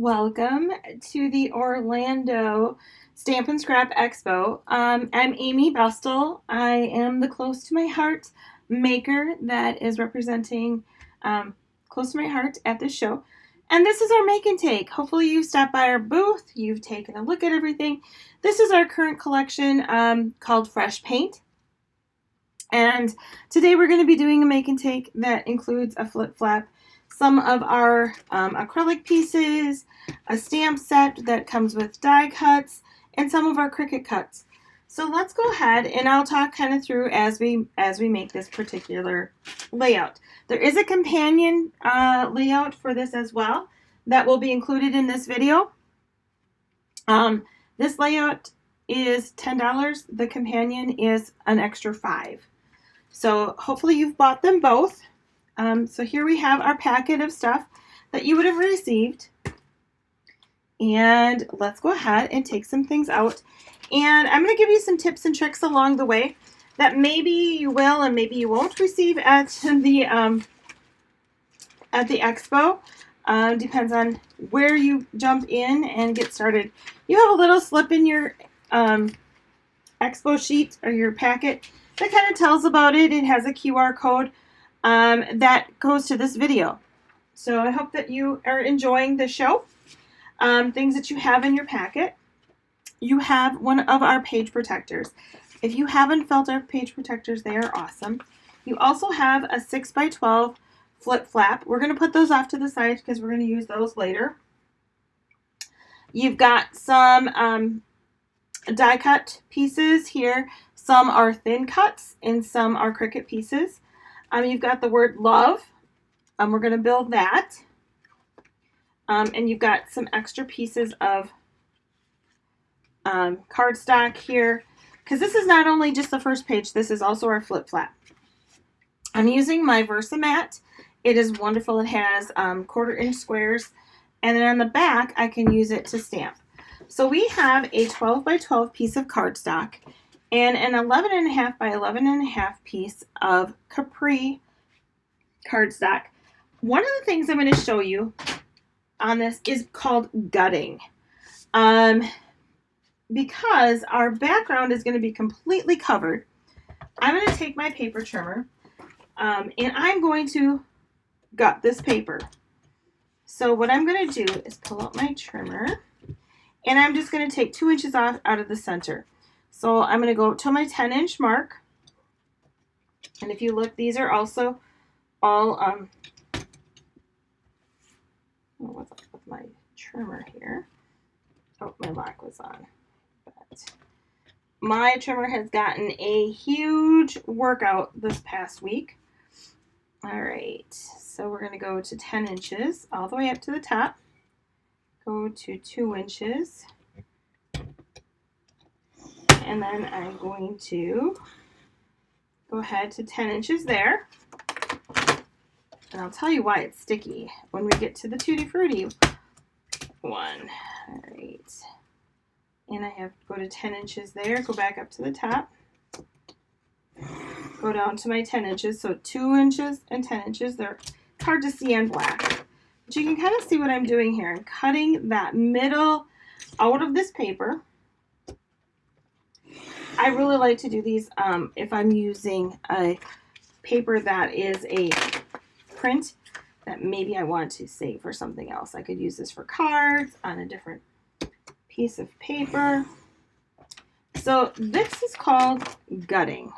Welcome to the Orlando Stamp and Scrap Expo. I'm Amy Bestel. I am the Close to My Heart maker that is representing Close to My Heart at this show. And this is our make and take. Hopefully you've stopped by our booth, you've taken a look at everything. This is our current collection called Fresh Paint. And today we're going to be doing a make and take that includes a flip flap, some of our acrylic pieces, a stamp set that comes with die cuts, and some of our Cricut cuts. So let's go ahead and I'll talk kind of through as we make this particular layout. There is a companion layout for this as well that will be included in this video. This layout is $10. The companion is an extra $5. So hopefully you've bought them both. So here we have our packet of stuff that you would have received. And let's go ahead and take some things out. And I'm going to give you some tips and tricks along the way that maybe you will and maybe you won't receive at the expo. Depends on where you jump in and get started. You have a little slip in your expo sheet or your packet that kind of tells about it. It has a QR code that goes to this video. So I hope that you are enjoying the show. Things that you have in your packet. You have one of our page protectors. If you haven't felt our page protectors, they are awesome. You also have a 6x12 flip flap. We're going to put those off to the side because we're going to use those later. You've got some die cut pieces here. Some are thin cuts and some are Cricut pieces. You've got the word love. We're going to build that. And you've got some extra pieces of cardstock here. Because this is not only just the first page, this is also our flip flap. I'm using my Versamat. It is wonderful. It has 1/4-inch squares. And then on the back, I can use it to stamp. So we have a 12x12 piece of cardstock and an 11.5 by 11.5 piece of Capri cardstock. One of the things I'm going to show you on this is called gutting. Because our background is going to be completely covered, I'm going to take my paper trimmer and I'm going to gut this paper. So what I'm going to do is pull out my trimmer and I'm just going to take 2 inches off out of the center. So I'm going to go to my 10-inch mark. And if you look, these are also all, what's up with my trimmer here? Oh, my lock was on. But my trimmer has gotten a huge workout this past week. All right, so we're going to go to 10 inches all the way up to the top. Go to 2 inches. And then I'm going to go ahead to 10 inches there. And I'll tell you why it's sticky when we get to the Tutti Frutti one. All right. And I have to go to 10 inches there, go back up to the top. Go down to my 10 inches. So 2 inches and 10 inches. They're hard to see on black. But you can kind of see what I'm doing here. I'm cutting that middle out of this paper. I really like to do these if I'm using a paper that is a print that maybe I want to save for something else. I could use this for cards on a different piece of paper. So this is called gutting.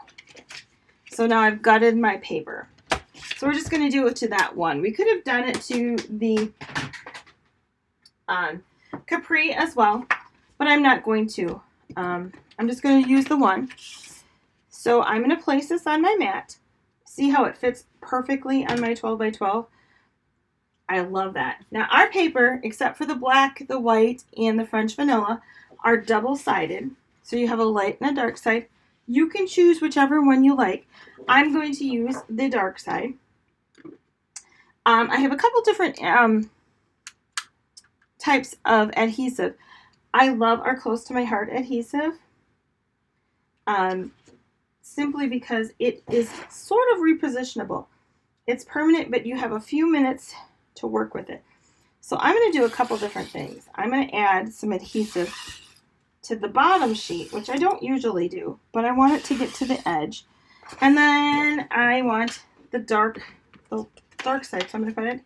So now I've gutted my paper. So we're just going to do it to that one. We could have done it to the Capri as well, but I'm not going to. I'm just going to use the one. So I'm going to place this on my mat. See how it fits perfectly on my 12x12? I love that. Now our paper, except for the black, the white, and the French vanilla, are double-sided. So you have a light and a dark side. You can choose whichever one you like. I'm going to use the dark side. I have a couple different types of adhesive. I love our Close to My Heart adhesive. Simply because it is sort of repositionable. It's permanent, but you have a few minutes to work with it. So I'm going to do a couple different things. I'm going to add some adhesive to the bottom sheet, which I don't usually do, but I want it to get to the edge. And then I want the dark side, so I'm going to put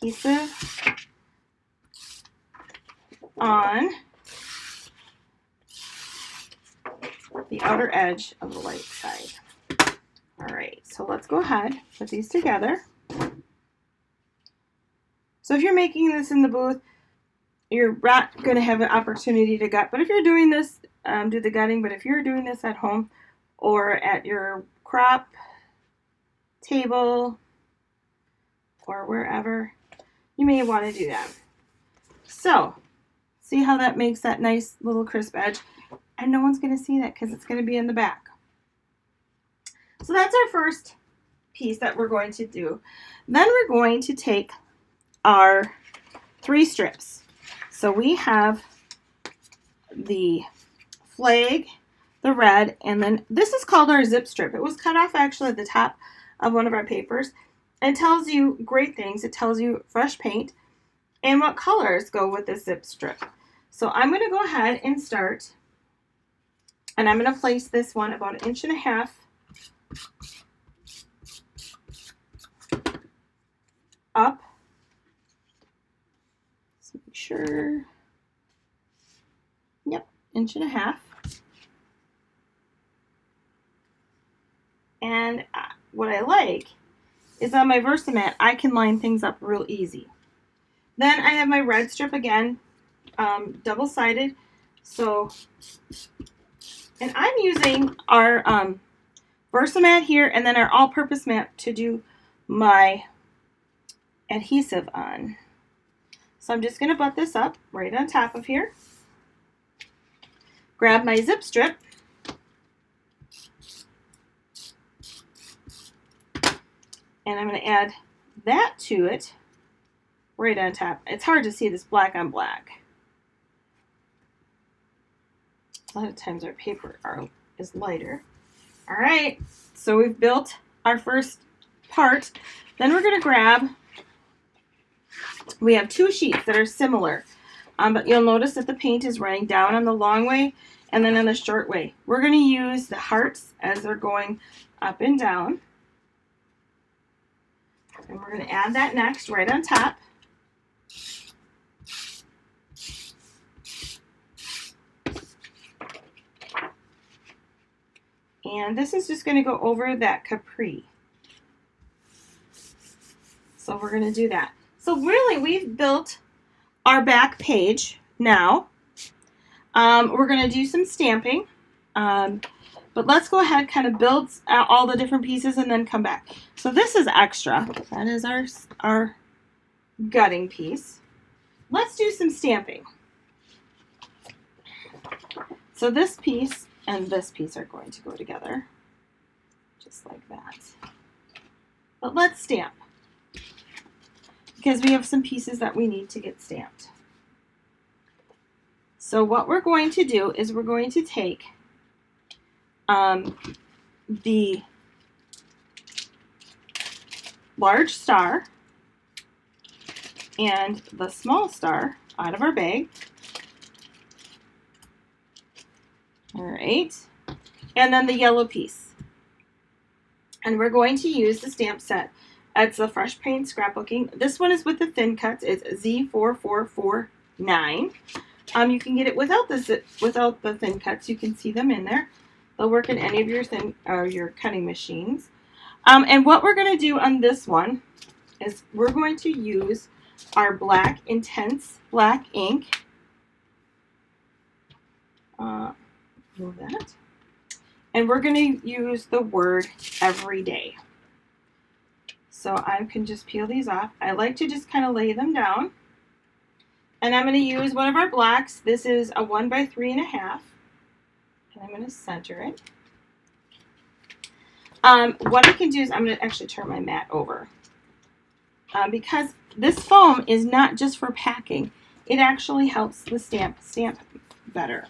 adhesive on the outer edge of the light side. All right, so let's go ahead, put these together. So if you're making this in the booth, you're not going to have an opportunity to gut, but if you're doing this, do the gutting. But if you're doing this at home or at your crop table or wherever, you may want to do that. So see how that makes that nice little crisp edge, and no one's going to see that because it's going to be in the back. So that's our first piece that we're going to do. Then we're going to take our 3 strips. So we have the flag, the red, and then this is called our zip strip. It was cut off actually at the top of one of our papers. It tells you great things. It tells you fresh paint and what colors go with the zip strip. So I'm going to go ahead and start, and I'm going to place this one about 1.5 inches up. Let's make sure. Yep, 1.5 inches. And what I like is on my Versamat, I can line things up real easy. Then I have my red strip again, double-sided. So, and I'm using our Versamat here and then our all-purpose mat to do my adhesive on. So I'm just going to butt this up right on top of here. Grab my zip strip. And I'm going to add that to it right on top. It's hard to see this black on black. A lot of times our paper is lighter. All right, so we've built our first part. Then we're going to grab, we have 2 sheets that are similar, but you'll notice that the paint is running down on the long way and then on the short way. We're going to use the hearts as they're going up and down. And we're going to add that next right on top. And this is just going to go over that capri. So we're going to do that. So really we've built our back page now. We're going to do some stamping. But let's go ahead, kind of build all the different pieces and then come back. So this is extra. That is our gutting piece. Let's do some stamping. So this piece and this piece are going to go together, just like that. But let's stamp, because we have some pieces that we need to get stamped. So what we're going to do is we're going to take the large star and the small star out of our bag. All right, and then the yellow piece. And we're going to use the stamp set. It's the Fresh Paint Scrapbooking. This one is with the thin cuts. It's Z4449. You can get it without the thin cuts. You can see them in there. They'll work in any of your cutting machines. And what we're going to do on this one is we're going to use our black intense black ink. Move that. And we're going to use the word every day. So I can just peel these off. I like to just kind of lay them down. And I'm going to use one of our blacks. This is a 1 by 3.5. And I'm going to center it. What I can do is I'm going to actually turn my mat over. Because this foam is not just for packing. It actually helps the stamp better.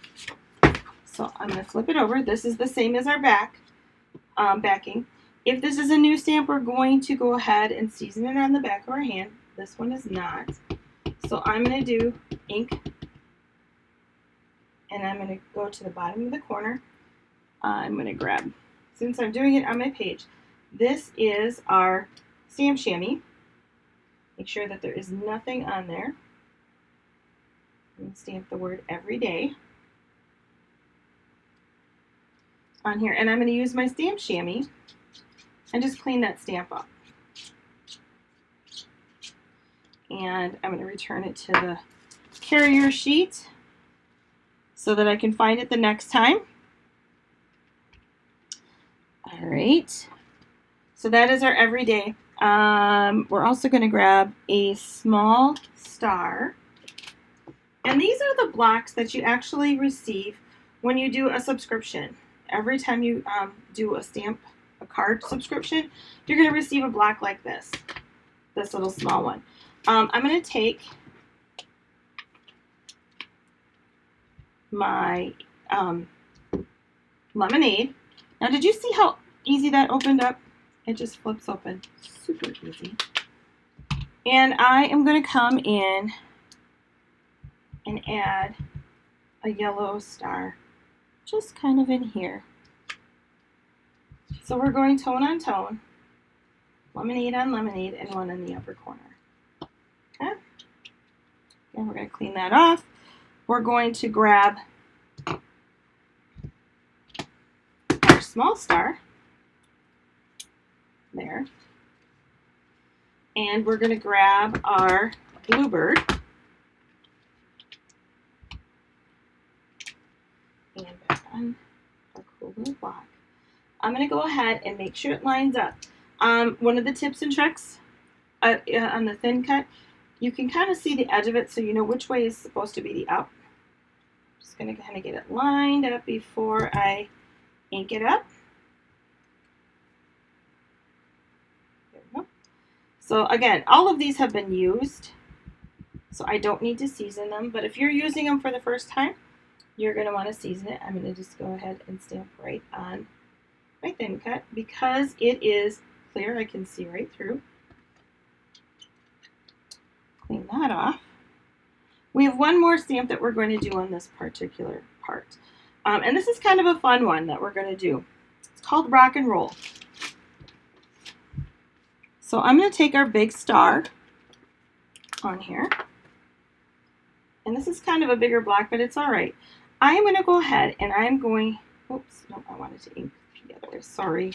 So I'm going to flip it over. This is the same as our backing. If this is a new stamp, we're going to go ahead and season it on the back of our hand. This one is not. So I'm going to do ink, and I'm going to go to the bottom of the corner. I'm going to grab, since I'm doing it on my page, this is our stamp chamois. Make sure that there is nothing on there. And stamp the word every day on here. And I'm going to use my stamp chamois and just clean that stamp up. And I'm going to return it to the carrier sheet so that I can find it the next time. All right. So that is our everyday. We're also going to grab a small star. And these are the blocks that you actually receive when you do a subscription. Every time you do a card subscription, you're going to receive a block like this little small one. I'm going to take my lemonade. Now, did you see how easy that opened up? It just flips open. Super easy. And I am going to come in and add a yellow star just kind of in here. So we're going tone on tone, lemonade on lemonade, and one in the upper corner. Okay. And we're going to clean that off. We're going to grab our small star there. And we're going to grab our bluebird. And back on our cool little block. I'm going to go ahead and make sure it lines up. One of the tips and tricks on the thin cut, you can kind of see the edge of it so you know which way is supposed to be the up. Just going to kind of get it lined up before I ink it up. There we go. So again, all of these have been used, so I don't need to season them, but if you're using them for the first time, you're going to want to season it. I'm going to just go ahead and stamp right on my thin cut because it is clear. I can see right through. Clean that off. We have one more stamp that we're going to do on this particular part. And this is kind of a fun one that we're going to do. It's called Rock and Roll. So I'm going to take our big star on here. And this is kind of a bigger block, but it's all right. I am going to go ahead and I'm going, oops, no, I wanted to ink the other way, sorry.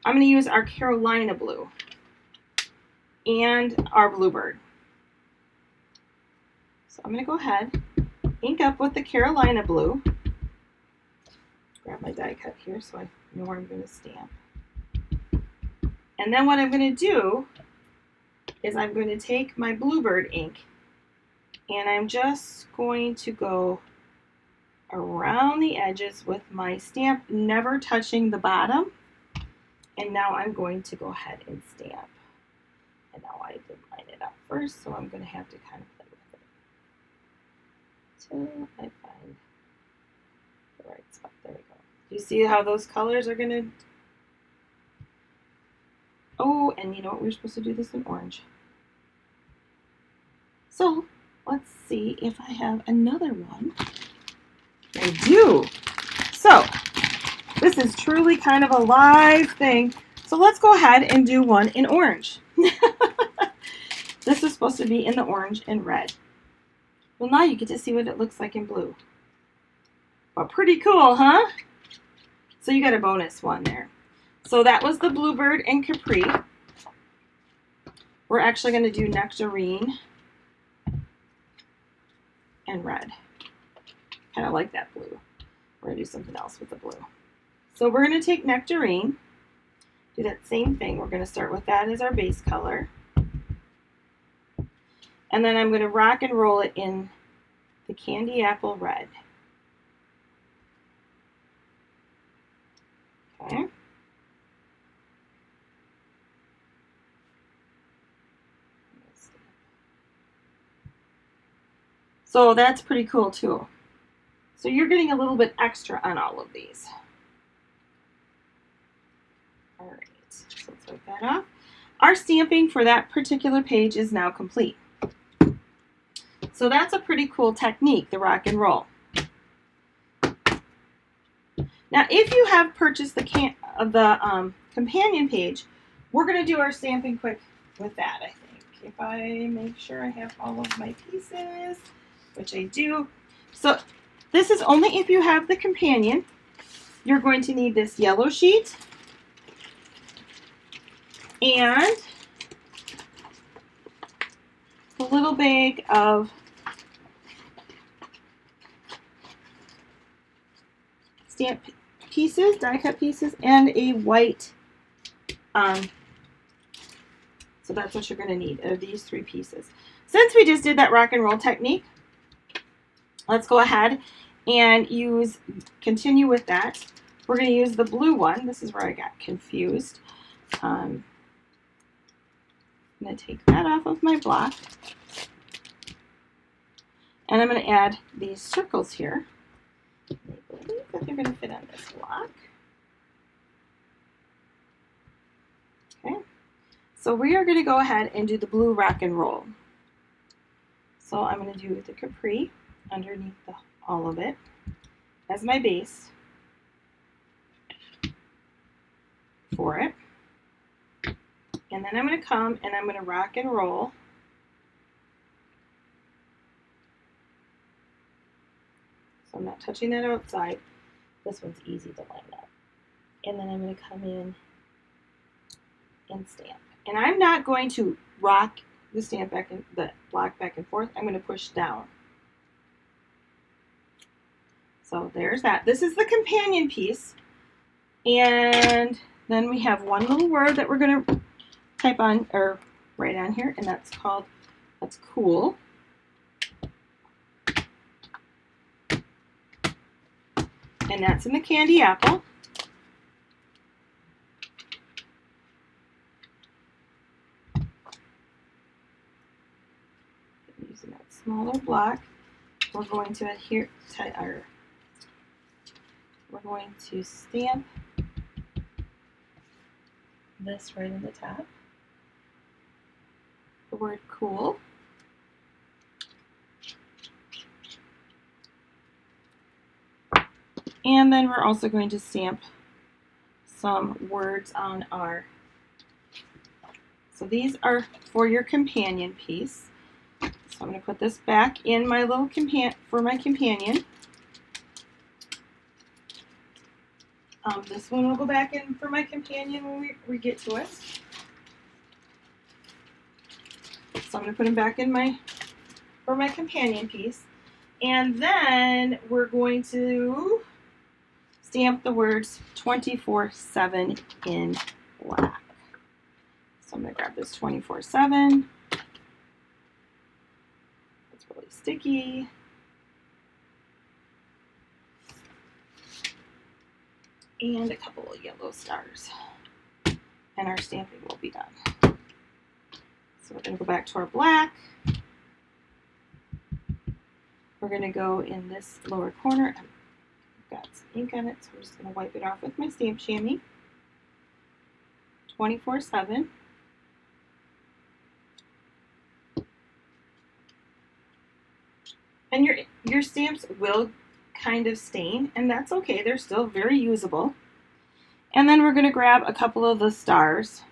I'm going to use our Carolina blue and our bluebird. So I'm going to go ahead, ink up with the Carolina blue. Grab my die cut here so I know where I'm going to stamp. And then what I'm going to do is I'm going to take my bluebird ink and I'm just going to go around the edges with my stamp, never touching the bottom. And now I'm going to go ahead and stamp. And now I did line it up first, so I'm going to have to kind of play with it until I find the right spot. There we go. Do you see how those colors are going to... Oh, and you know what? We're supposed to do this in orange. So let's see if I have another one. I do. So this is truly kind of a live thing. So let's go ahead and do one in orange. This is supposed to be in the orange and red. Well, now you get to see what it looks like in blue. Well, pretty cool, huh? So you got a bonus one there. So that was the bluebird and capri. We're actually going to do nectarine and red. Kind of like that blue. We're going to do something else with the blue. So we're going to take nectarine, do that same thing. We're going to start with that as our base color. And then I'm going to rock and roll it in the candy apple red. Okay. So that's pretty cool too. So you're getting a little bit extra on all of these. All right, so let's wipe that off. Our stamping for that particular page is now complete. So that's a pretty cool technique, the rock and roll. Now, if you have purchased the companion page, we're going to do our Stampin' Quick with that, I think. If I make sure I have all of my pieces, which I do. So this is only if you have the companion. You're going to need this yellow sheet and a little bag of stamp pieces, die cut pieces, and a white, so that's what you're going to need, are these 3 pieces. Since we just did that rock and roll technique, let's go ahead and continue with that. We're going to use the blue one. This is where I got confused. I'm going to take that off of my block. And I'm going to add these circles here. I believe that they're going to fit on this block. Okay. So we are going to go ahead and do the blue rock and roll. So I'm going to do the capri underneath all of it as my base for it. And then I'm going to come and I'm going to rock and roll. So I'm not touching that outside. This one's easy to line up. And then I'm going to come in and stamp. And I'm not going to rock the block back and forth. I'm going to push down. So there's that. This is the companion piece. And then we have one little word that we're going to type on or write on here, and that's cool. And that's in the candy apple. Using that smaller block, we're going to stamp this right in the top. The word cool. And then we're also going to stamp some words on so these are for your companion piece. So I'm going to put this back in my little for my companion. This one will go back in for my companion when we get to it. So I'm going to put them back in for my companion piece. And then we're going to stamp the words 24/7 in black. So I'm going to grab this 24/7. It's really sticky. And a couple of yellow stars. And our stamping will be done. So we're going to go back to our black. We're going to go in this lower corner. I've got some ink on it, so we're just going to wipe it off with my stamp chamois. 24/7. And your stamps will kind of stain, and that's okay. They're still very usable. And then we're going to grab a couple of the stars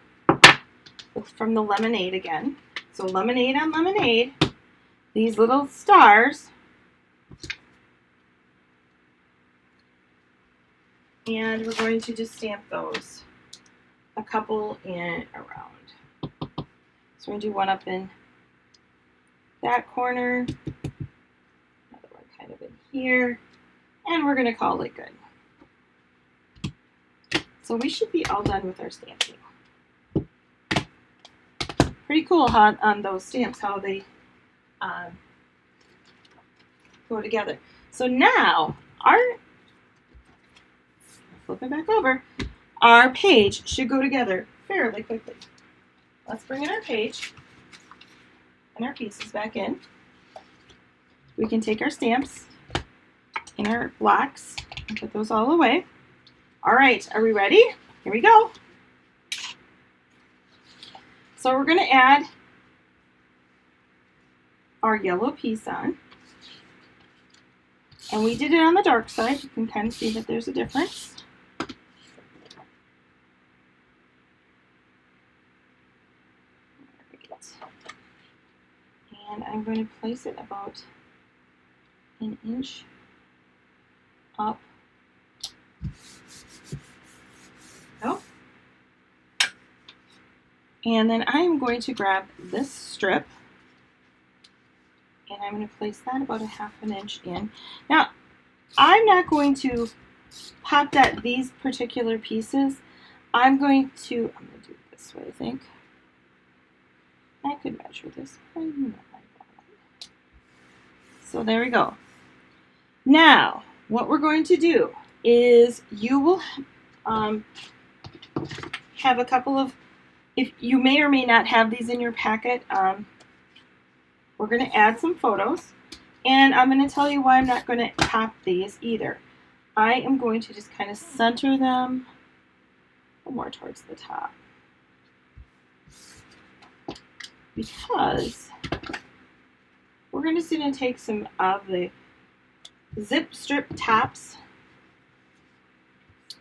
from the lemonade again. So lemonade on lemonade, these little stars. And we're going to just stamp those, a couple in around. So we're going to do one up in that corner, another one kind of in here, and we're going to call it good. So we should be all done with our stamping. Pretty cool on those stamps, how they go together. So now, flip it back over, our page should go together fairly quickly. Let's bring in our page and our pieces back in. We can take our stamps in our blocks and put those all away. All right, are we ready? Here we go. So we're going to add our yellow piece on. And we did it on the dark side. You can kind of see that there's a difference. And I'm going to place it about an inch up. Oh. And then I'm going to grab this strip and I'm going to place that about a ½ inch in. Now, I'm not going to pop these particular pieces. I'm going to do it this way, I think. I could measure this, but I'm not like that. So there we go. Now, what we're going to do is you will have a couple of, if you may or may not have these in your packet, we're going to add some photos. And I'm going to tell you why I'm not going to pop these either. I am going to just kind of center them more towards the top. Because we're going to take some of the zip strip tops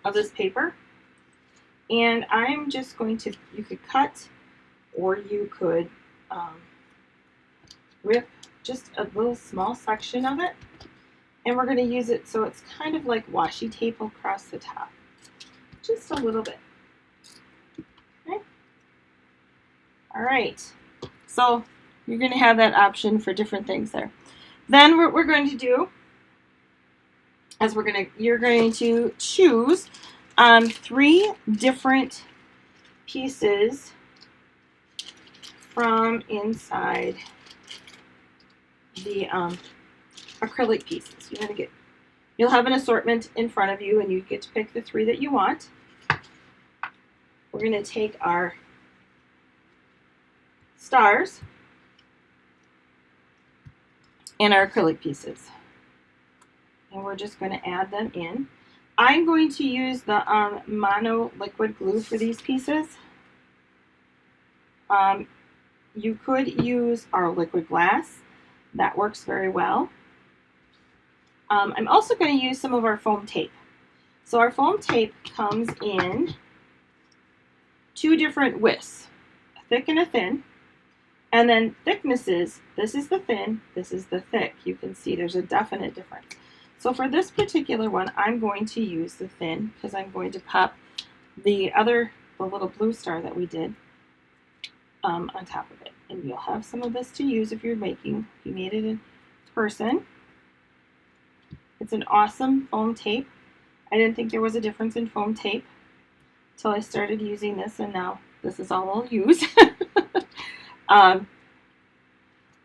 of this paper, and I'm just going to, you could cut or you could rip just a little small section of it, and we're going to use it so it's kind of like washi tape across the top, just a little bit. Okay. All right. So you're going to have that option for different things there. Then what we're going to do is you're going to choose 3 different pieces from inside the acrylic pieces. You'll have an assortment in front of you, and you get to pick the 3 that you want. We're going to take our stars and our acrylic pieces, and we're just going to add them in. I'm going to use the mono liquid glue for these pieces. You could use our liquid glass. That works very well. I'm also going to use some of our foam tape. So our foam tape comes in 2 different widths, a thick and a thin. And then thicknesses, this is the thin, this is the thick. You can see there's a definite difference. So for this particular one, I'm going to use the thin because I'm going to pop the little blue star that we did on top of it. And you'll have some of this to use if you made it in person. It's an awesome foam tape. I didn't think there was a difference in foam tape until I started using this, and now this is all I'll use.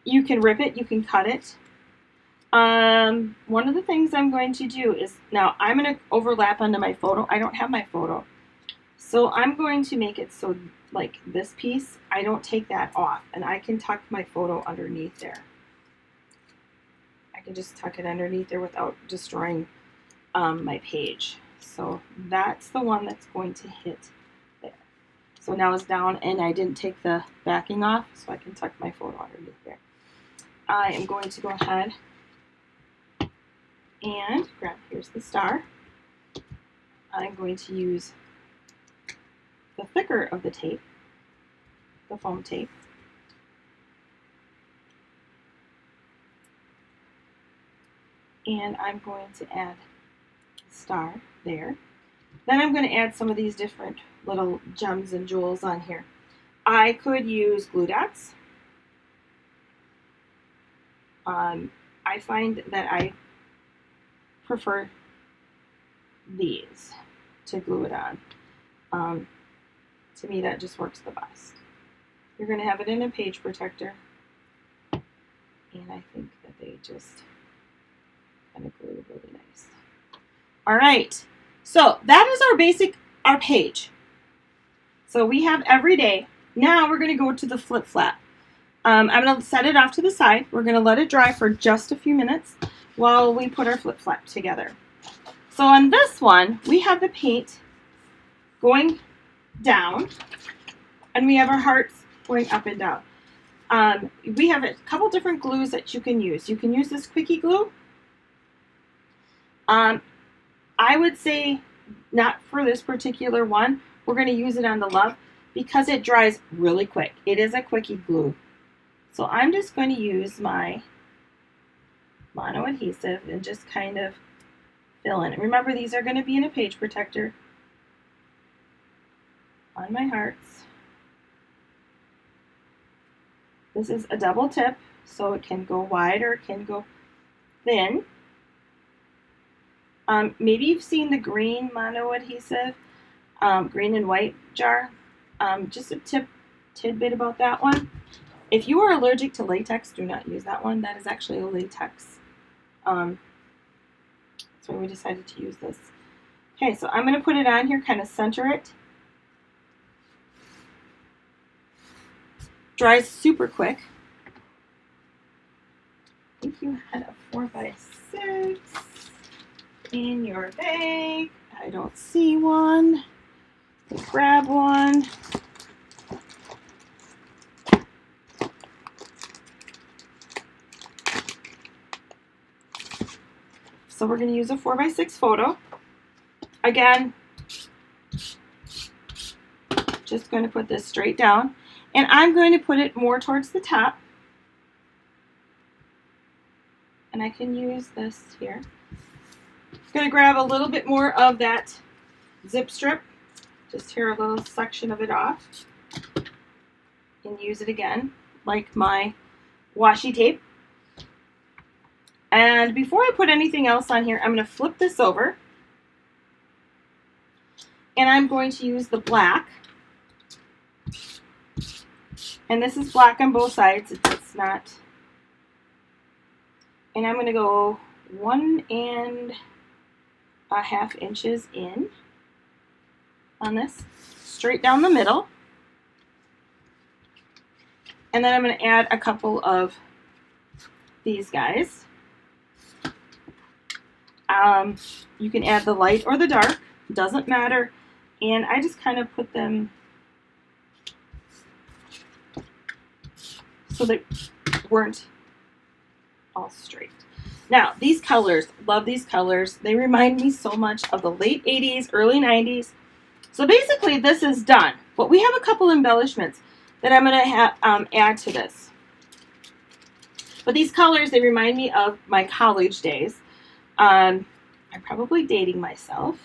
You can rip it, you can cut it. One of the things I'm going to do is, now I'm going to overlap onto my photo. I don't have my photo. So I'm going to make it so, like this piece, I don't take that off, and I can tuck my photo underneath there. I can just tuck it underneath there without destroying my page. So that's the one that's going to hit there. So now it's down, and I didn't take the backing off, so I can tuck my photo underneath there. I am going to go ahead and grab, here's the star. I'm going to use the thicker of the tape, the foam tape. And I'm going to add a star there. Then I'm going to add some of these different little gems and jewels on here. I could use glue dots. I find that I prefer these to glue it on. To me, that just works the best. You're going to have it in a page protector, and I think that they just kind of glue really nice. All right, so that is our page. So we have every day. Now we're going to go to the flip flap. I'm going to set it off to the side. We're going to let it dry for just a few minutes while we put our flip flap together. So on this one, we have the paint going down, and we have our hearts going up and down. We have a couple different glues that you can use. You can use this quickie glue. I would say not for this particular one. We're going to use it on the Love because it dries really quick. It is a quickie glue. So I'm just going to use my mono adhesive and just kind of fill in. Remember, these are going to be in a page protector on my hearts. This is a double tip, so it can go wide or it can go thin. Maybe you've seen the green mono adhesive, green and white jar. Just a tidbit about that one. If you are allergic to latex, do not use that one. That is actually a latex. That's why we decided to use this. Okay, so I'm going to put it on here, kind of center it. Dries super quick. I think you had a 4x6 in your bag. I don't see one. Let's grab one. So we're going to use a 4x6 photo. Again, just going to put this straight down. And I'm going to put it more towards the top. And I can use this here. I'm going to grab a little bit more of that zip strip. Just tear a little section of it off. And use it again, like my washi tape. And before I put anything else on here, I'm going to flip this over. And I'm going to use the black. And this is black on both sides. It's not. And I'm going to go 1.5 inches in on this, straight down the middle. And then I'm going to add a couple of these guys. You can add the light or the dark, doesn't matter. And I just kind of put them so they weren't all straight. Now, these colors, love these colors. They remind me so much of the late 80s, early 90s. So basically, this is done. But we have a couple embellishments that I'm going to add to this. But these colors, they remind me of my college days. I'm probably dating myself.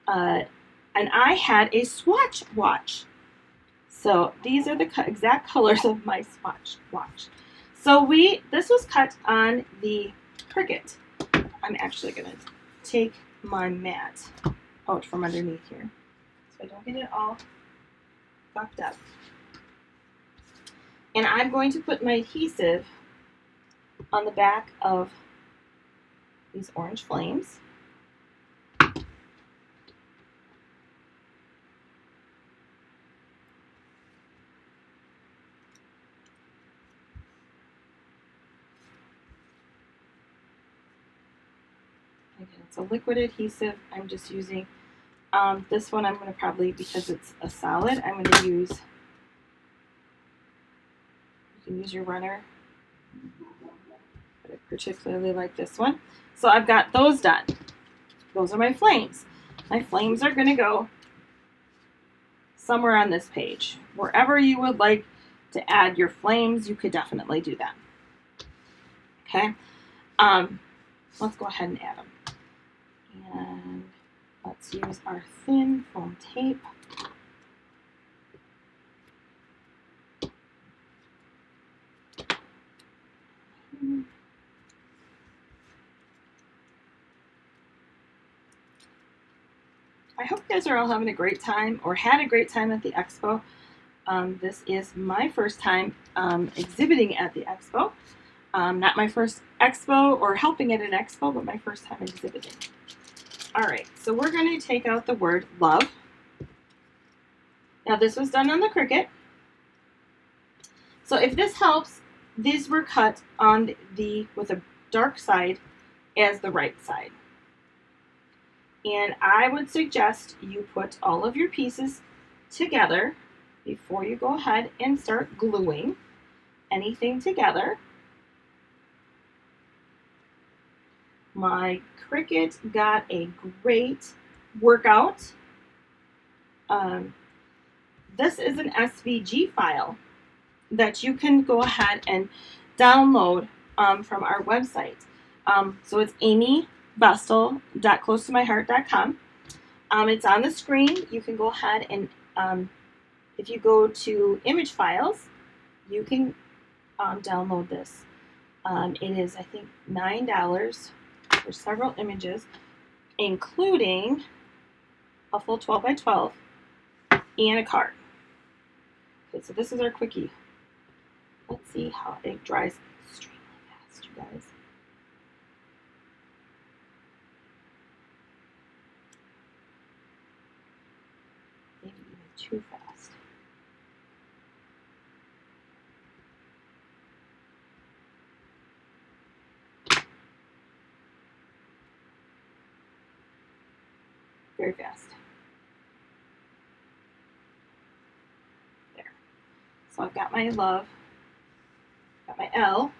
And I had a Swatch watch. So these are the exact colors of my Swatch watch. So this was cut on the Cricut. I'm actually going to take my mat out from underneath here so I don't get it all fucked up. And I'm going to put my adhesive on the back of these orange flames. Again, it's a liquid adhesive. I'm just using this one. I'm going to probably, because it's a solid, I'm going to use, you can use your runner, but I particularly like this one. So I've got those done. Those are my flames. My flames are going to go somewhere on this page. Wherever you would like to add your flames, you could definitely do that. Okay, let's go ahead and add them. And let's use our thin foam tape. I hope you guys are all having a great time or had a great time at the Expo. This is my first time exhibiting at the Expo. Not my first Expo or helping at an Expo, but my first time exhibiting. All right, so we're going to take out the word love. Now this was done on the Cricut. So if this helps, these were cut on with a dark side as the right side. And I would suggest you put all of your pieces together before you go ahead and start gluing. anything together. My Cricut got a great workout. This is an SVG file that you can go ahead and download from our website. So it's amybestel.closetomyheart.com. It's on the screen. You can go ahead and if you go to image files, you can download this. It is, I think, $9 for several images, including a full 12 by 12 and a card. Okay, so this is our quickie. Let's see how it dries extremely fast, you guys. Maybe even too fast. Very fast. There. So I've got my love, got my L.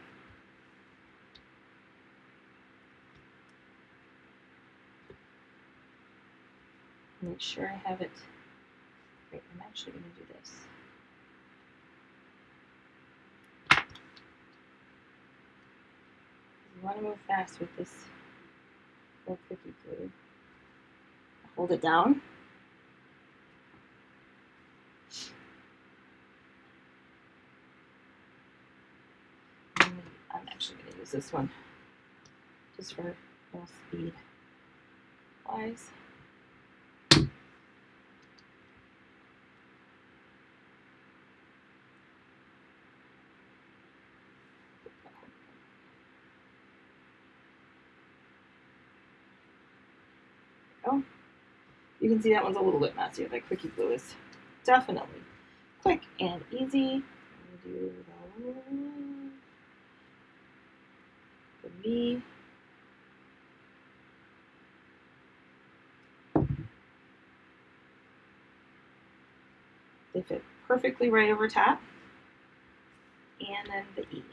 Make sure I have it. Wait, I'm actually going to do this. You want to move fast with this little cookie glue. Hold it down. I'm actually going to use this one just for more speed wise. Oh, you can see that one's a little bit messier. That quickie glue is definitely quick and easy. Do the V. They fit perfectly right over top. And then the E.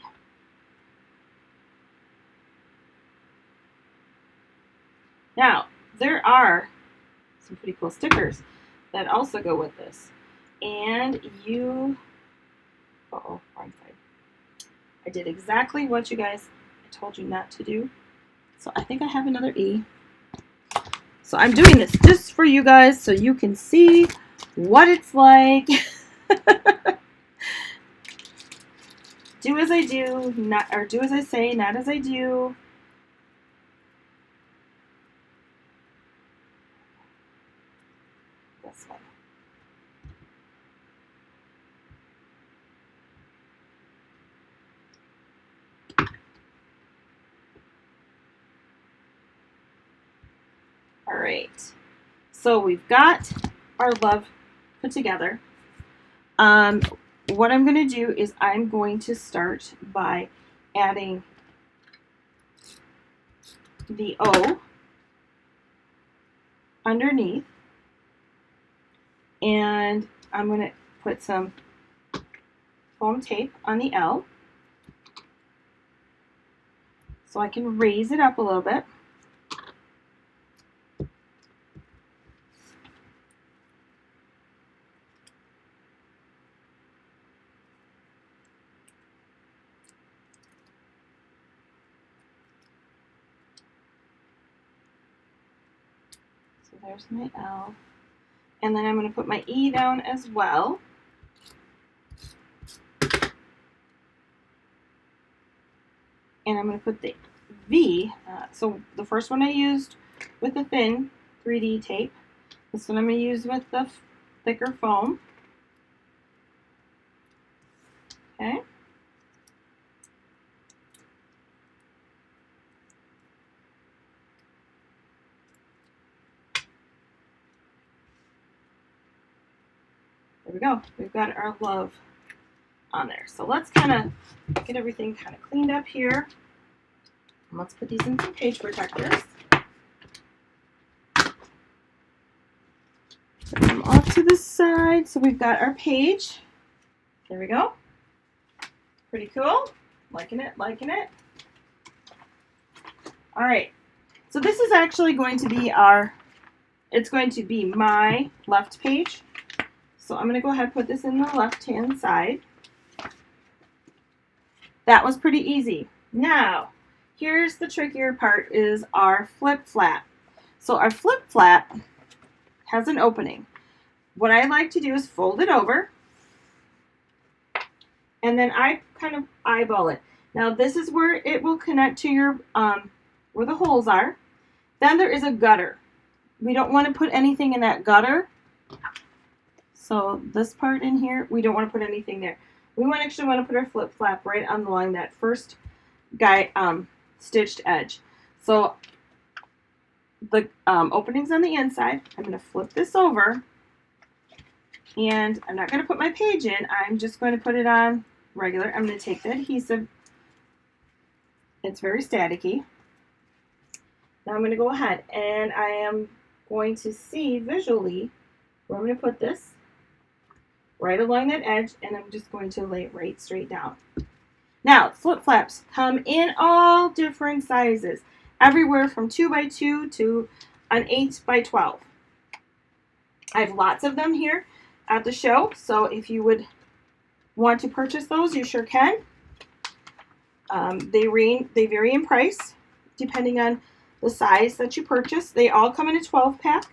Now, there are some pretty cool stickers that also go with this. And you, uh-oh, wrong side. I did exactly what you guys, I told you not to do. So I think I have another E. So I'm doing this just for you guys so you can see what it's like. Do as I do, not, or do as I say, not as I do. This way. All right. So we've got our love put together. What I'm going to do is I'm going to start by adding the O underneath, and I'm going to put some foam tape on the L so I can raise it up a little bit. So there's my L. And then I'm going to put my E down as well. And I'm going to put the V. So the first one I used with the thin 3D tape. This one I'm going to use with the thicker foam. Okay. There we go. We've got our love on there. So let's kind of get everything kind of cleaned up here. And let's put these in some page protectors. Put them off to the side. So we've got our page. There we go. Pretty cool. Liking it, liking it. All right. So this is actually going to be it's going to be my left page. So I'm going to go ahead and put this in the left-hand side. That was pretty easy. Now, here's the trickier part is our flip flap. So our flip flap has an opening. What I like to do is fold it over, and then I kind of eyeball it. Now this is where it will connect to your, where the holes are. Then there is a gutter. We don't want to put anything in that gutter. So this part in here, we don't want to put anything there. We actually want to put our flip flap right along that first stitched edge. So the opening's on the inside. I'm going to flip this over, and I'm not going to put my page in. I'm just going to put it on regular. I'm going to take the adhesive. It's very staticky. Now I'm going to go ahead and I am going to see visually where I'm going to put this right along that edge, and I'm just going to lay it right straight down. Now, flip flaps come in all different sizes, everywhere from 2x2 to an 8x12. I have lots of them here at the show, so if you would want to purchase those, you sure can. They vary in price depending on the size that you purchase. They all come in a 12-pack.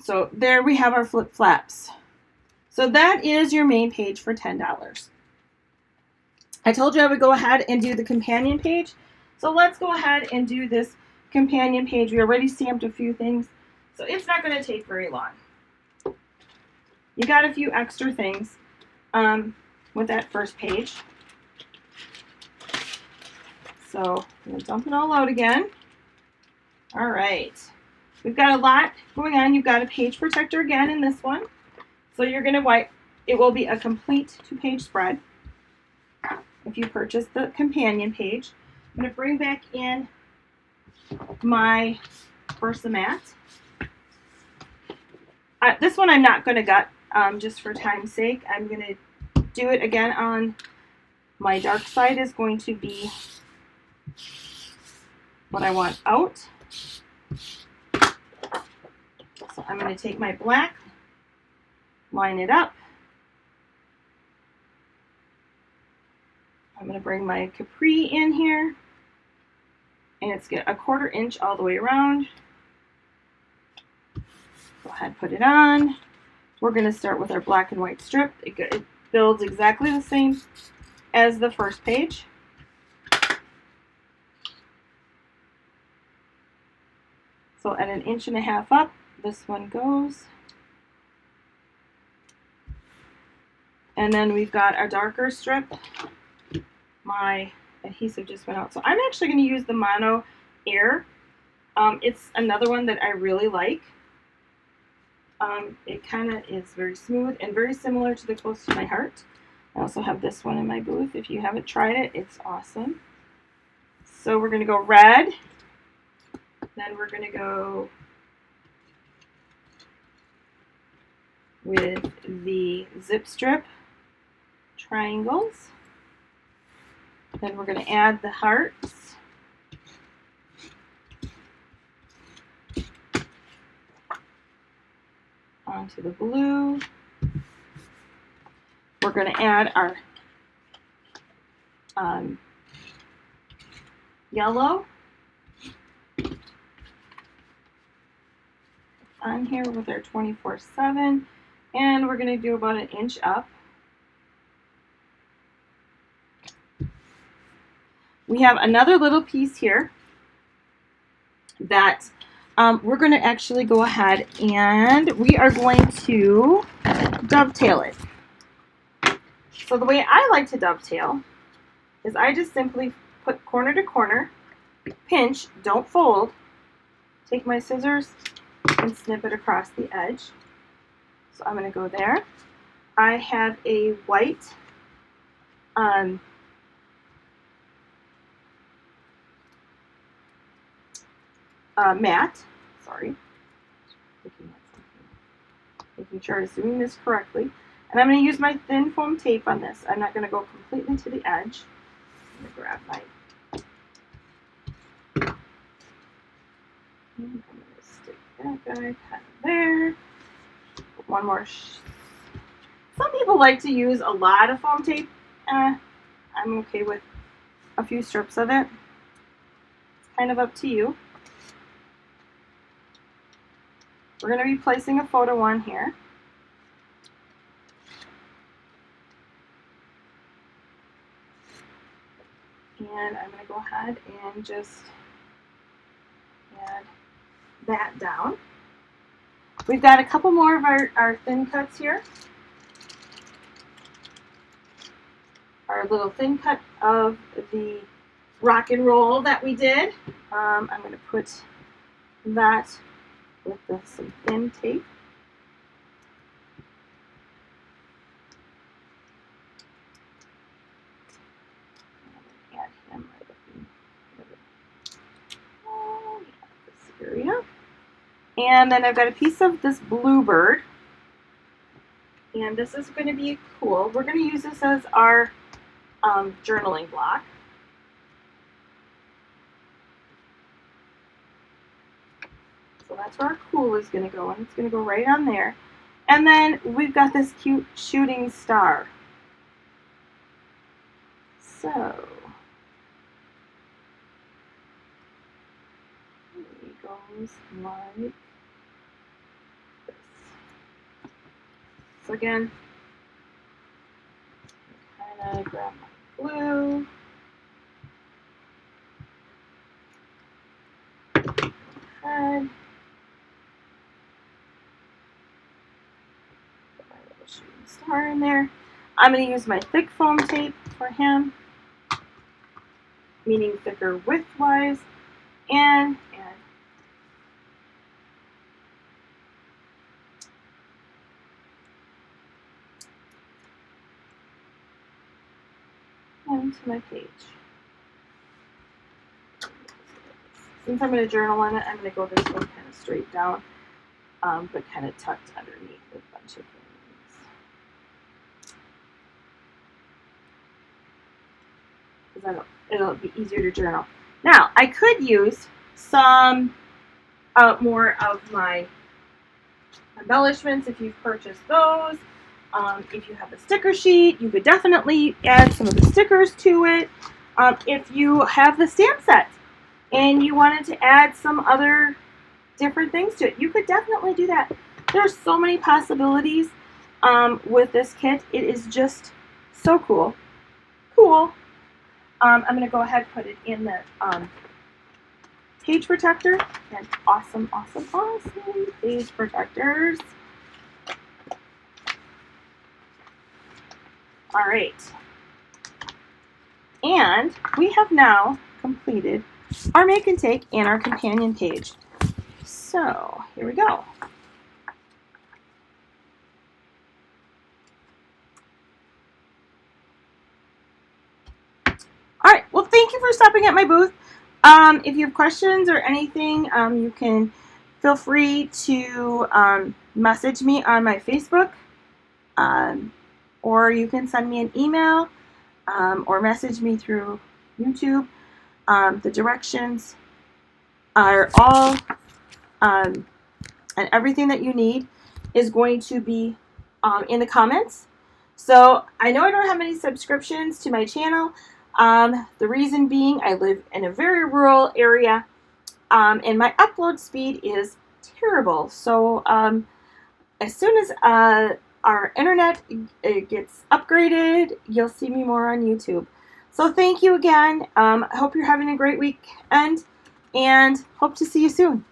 So there we have our flip flaps. So that is your main page for $10. I told you I would go ahead and do the companion page. So let's go ahead and do this companion page. We already stamped a few things, so it's not going to take very long. You got a few extra things with that first page. So I'm going to dump it all out again. All right. We've got a lot going on. You've got a page protector again in this one. So you're going to wipe. It will be a complete 2-page spread if you purchase the companion page. I'm going to bring back in my Versamat. This one I'm not going to gut just for time's sake. I'm going to do it again on my dark side is going to be what I want out. So I'm going to take my black, line it up. I'm going to bring my capri in here, and it's got a 1/4 inch all the way around. Go ahead, put it on. We're going to start with our black and white strip. It builds exactly the same as the first page. So at 1.5 inches up, this one goes. And then we've got our darker strip. My adhesive just went out. So I'm actually going to use the Mono Air. It's another one that I really like. It kind of is very smooth and very similar to the Close to My Heart. I also have this one in my booth. If you haven't tried it, it's awesome. So we're going to go red. Then we're going to go with the zip strip triangles. Then we're going to add the hearts. Onto the blue. We're going to add our yellow on here with our 24/7, and we're going to do about 1 inch up. We have another little piece here that we're going to actually go ahead and we are going to dovetail it. So the way I like to dovetail is I just simply put corner to corner, pinch, don't fold, take my scissors and snip it across the edge. So I'm going to go there. I have a white mat. Sorry. Making sure I'm doing this correctly. And I'm going to use my thin foam tape on this. I'm not going to go completely to the edge. I'm going to grab my, and I'm going to stick that guy kind of there. Put one more. Some people like to use a lot of foam tape. I'm okay with a few strips of it. It's kind of up to you. We're going to be placing a photo one here. And I'm going to go ahead and just add that down. We've got a couple more of our thin cuts here. Our little thin cut of the rock and roll that we did. I'm going to put that with some thin tape. Add him right up in this area. And then I've got a piece of this bluebird. And this is going to be cool. We're going to use this as our journaling block. So that's where our cool is going to go, and it's going to go right on there. And then we've got this cute shooting star. So it goes like this. So again, kind of grab my glue. Head. Put my little shooting star in there. I'm going to use my thick foam tape for him, meaning thicker width-wise, and add him to my page. Since I'm going to journal on it, I'm going to go this one kind of straight down, but kind of tucked underneath a bunch of things. Because it'll be easier to journal. Now, I could use some more of my embellishments if you've purchased those. If you have a sticker sheet, you could definitely add some of the stickers to it. If you have the stamp set and you wanted to add some other different things to it, you could definitely do that. There's so many possibilities with this kit. It is just so cool. I'm going to go ahead and put it in the page protector. And awesome page protectors. All right. And we have now completed our make and take and our companion page. So here we go. All right, well, thank you for stopping at my booth. If you have questions or anything, you can feel free to message me on my Facebook, or you can send me an email, or message me through YouTube. The directions are all, and everything that you need is going to be in the comments. So I know I don't have many subscriptions to my channel. The reason being I live in a very rural area, and my upload speed is terrible. So as soon as our internet gets upgraded, you'll see me more on YouTube. So thank you again. I hope you're having a great weekend, and hope to see you soon.